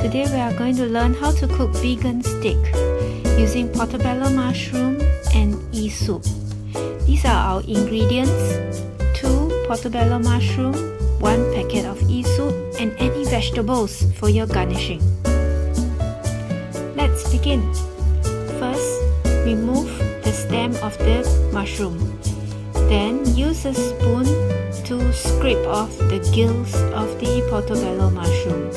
Today we are going to learn how to cook vegan steak using portobello mushroom and soup. These are our ingredients: 2 portobello mushroom, 1 packet of soup, and any vegetables for your garnishing. Let's begin. First, remove the stem of the mushroom. Then use a spoon to scrape off the gills of the portobello mushroom.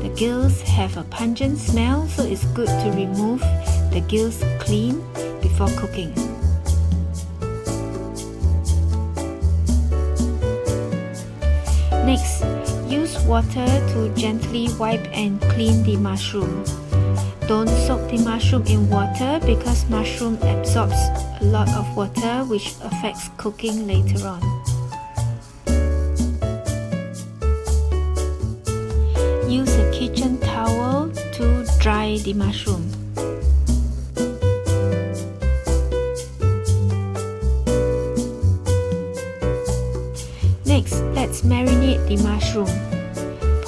The gills have a pungent smell, so it's good to remove the gills clean before cooking. Next, use water to gently wipe and clean the mushroom. Don't soak the mushroom in water because mushroom absorbs a lot of water, which affects cooking later on. Use a kitchen towel to dry the mushroom. Next, let's marinate the mushroom.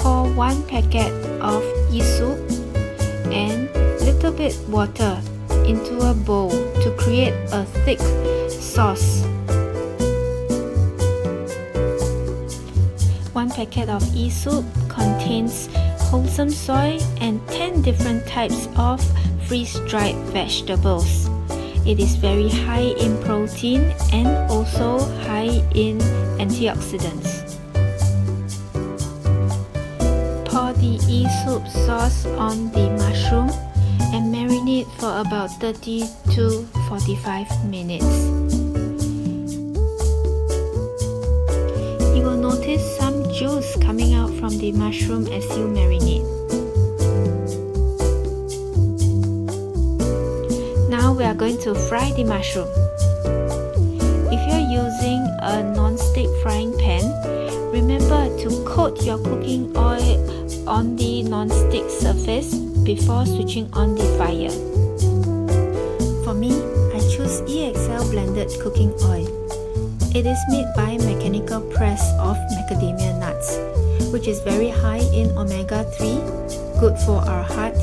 Pour 1 packet of soup and little bit water into a bowl to create a thick sauce. 1 packet of soup contains wholesome soy and 10 different types of freeze-dried vegetables. It is very high in protein and also high in antioxidants. Pour the soup sauce on the mushroom and marinate for about 30 to 45 minutes. You will notice some juice coming out from the mushroom as you marinate. Now we are going to fry the mushroom. If you're using a non-stick frying pan, remember to coat your cooking oil on the non-stick surface before switching on the fire. For me, I choose EXL blended cooking oil. It is made by mechanical press of macadamia nuts, which is very high in omega-3, good for our heart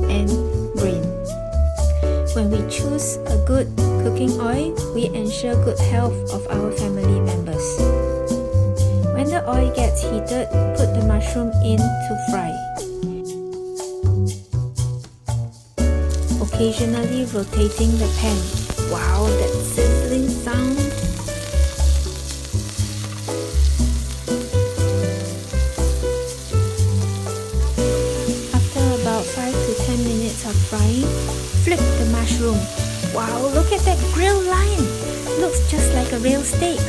and brain. When we choose a good cooking oil, we ensure good health of our family members. When the oil gets heated, put the mushroom in to fry. Occasionally rotating the pan. Wow, that sizzling sound! After about 5 to 10 minutes of frying, flip the mushroom. Wow, look at that grill line! Looks just like a real steak.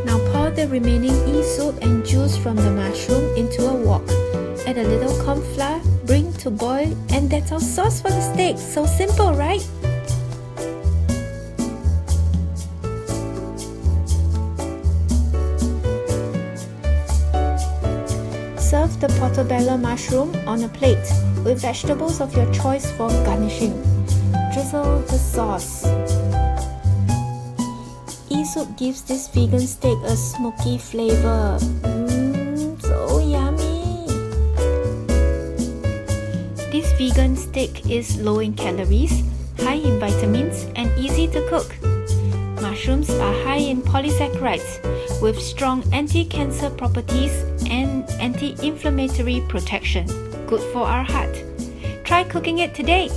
Now pour the remaining soup and juice from the mushroom into a wok. Add a little corn flour, bring to boil, and that's our sauce for the steak. So simple, right? Serve the portobello mushroom on a plate with vegetables of your choice for garnishing. Drizzle the sauce. Soup gives this vegan steak a smoky flavor. So yummy! This vegan steak is low in calories, high in vitamins, and easy to cook. Mushrooms are high in polysaccharides with strong anti-cancer properties and anti-inflammatory protection, good for our heart. Try cooking it today!